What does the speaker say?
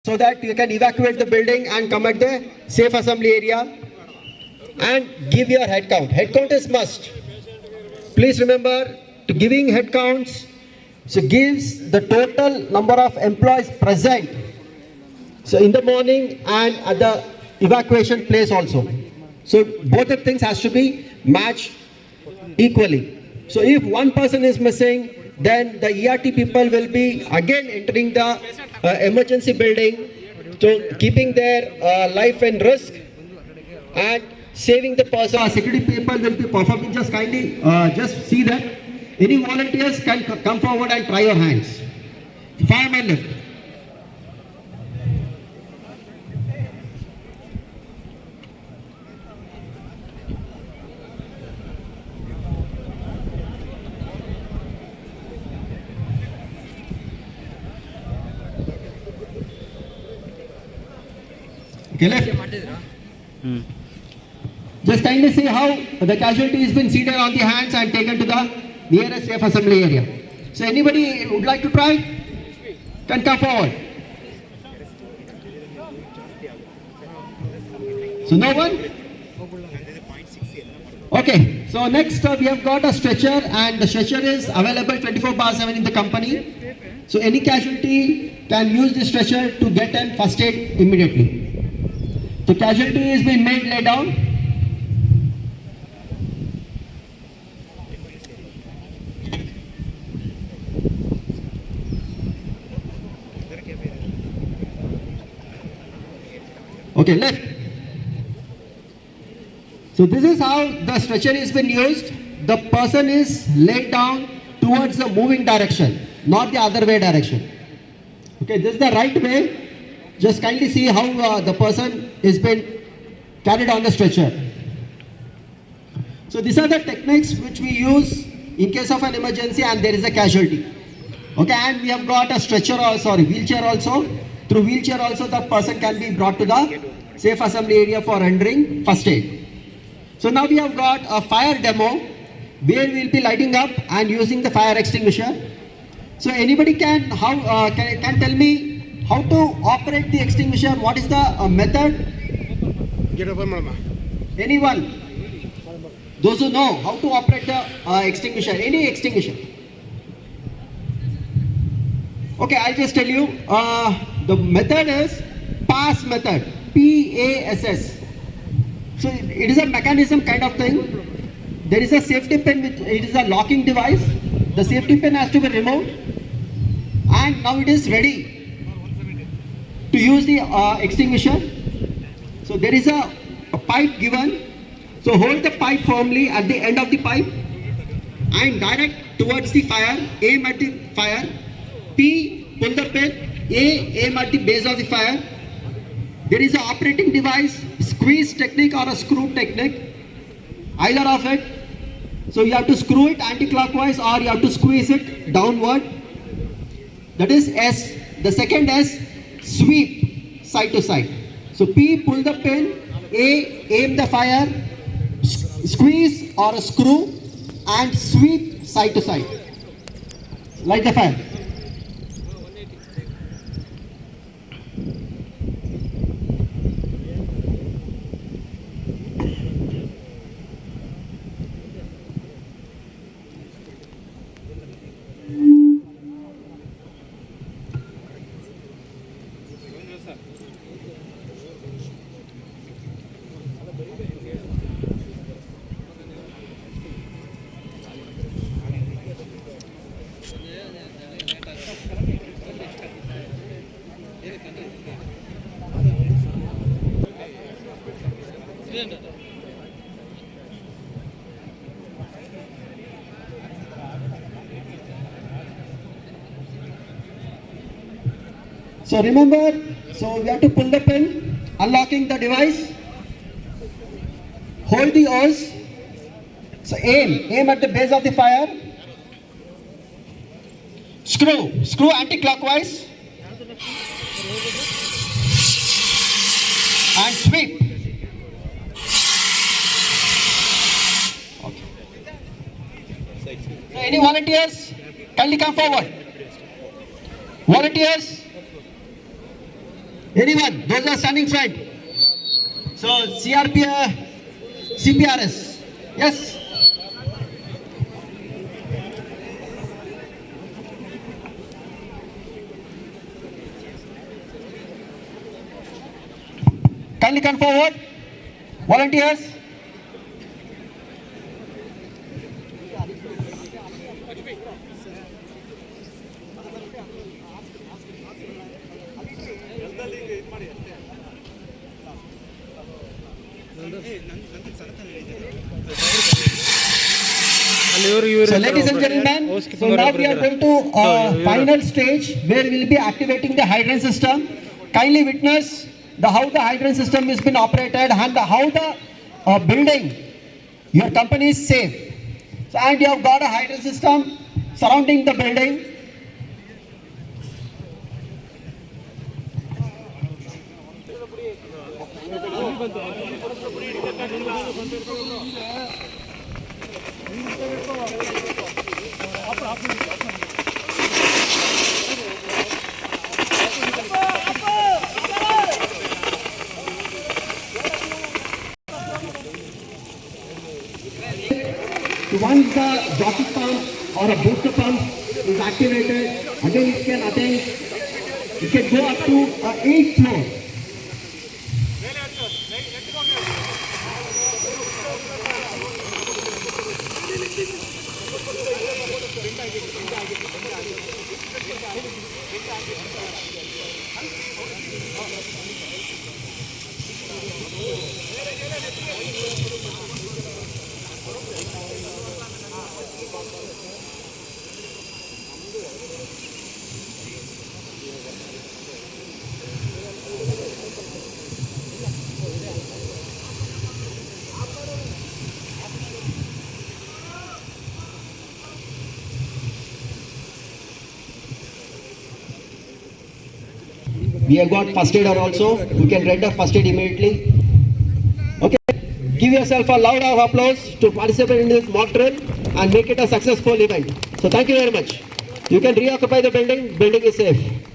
so that you can evacuate the building and come at the safe assembly area and give your head count. Head count is must. Please remember to giving head counts, so gives the total number of employees present. So in the morning and at the evacuation place also. So both the things has to be matched equally. So if one person is missing, then the ERT people will be again entering the emergency building, so keeping their life in risk and saving the person. Security people will be performing. Just kindly just see that any volunteers can come forward and try your hands. Fireman left. Okay, left. Just kindly see how the casualty has been seated on the hands and taken to the nearest safe assembly area. So anybody would like to try? Can come forward. So no one? Okay, so next we have got a stretcher, and the stretcher is available 24/7 in the company. So any casualty can use the stretcher to get an first aid immediately. The casualty has been made lay down. Okay, left. So this is how the stretcher has been used. The person is laid down towards the moving direction, not the other way direction. Okay, this is the right way. Just kindly see how the person is been carried on the stretcher. So these are the techniques which we use in case of an emergency and there is a casualty. Okay, and we have got a stretcher or wheelchair also. Through wheelchair also the person can be brought to the safe assembly area for rendering first aid. So now we have got a fire demo where we will be lighting up and using the fire extinguisher. So anybody can tell me how to operate the extinguisher? What is the method? Anyone? Those who know how to operate the extinguisher, any extinguisher. Okay, I'll just tell you. The method is PASS method. PASS. So it is a mechanism kind of thing. There is a safety pin, it is a locking device. The safety pin has to be removed. And now it is ready to use the extinguisher. So there is a pipe given. So hold the pipe firmly at the end of the pipe and direct towards the fire. Aim at the fire. P, pull the pin. A, aim at the base of the fire. There is an operating device, squeeze technique or a screw technique. Either of it. So you have to screw it anti-clockwise or you have to squeeze it downward. That is S. The second S, sweep side to side. So P, pull the pin. A, aim the fire. Squeeze or a screw and sweep side to side. Light the fire. So remember, so we have to pull the pin, unlocking the device, hold the hose, so aim at the base of the fire, screw anti-clockwise and sweep. Okay. So any volunteers? Kindly come forward. Volunteers? Anyone? Those are standing front. So CPRS. Yes. Kindly come forward. Volunteers. So ladies and gentlemen, so now we are going to final stage where we will be activating the hydrant system. Kindly witness how the hydrant system has been operated and how the building, your company is safe. So, and you have got a hydrant system surrounding the building. So once the jockey pump or a booster pump is activated, again it can go up to 8th floor. We have got first aider also, who can render first aid immediately. Okay, give yourself a loud round of applause to participate in this mock drill and make it a successful event. So thank you very much. You can reoccupy the building is safe.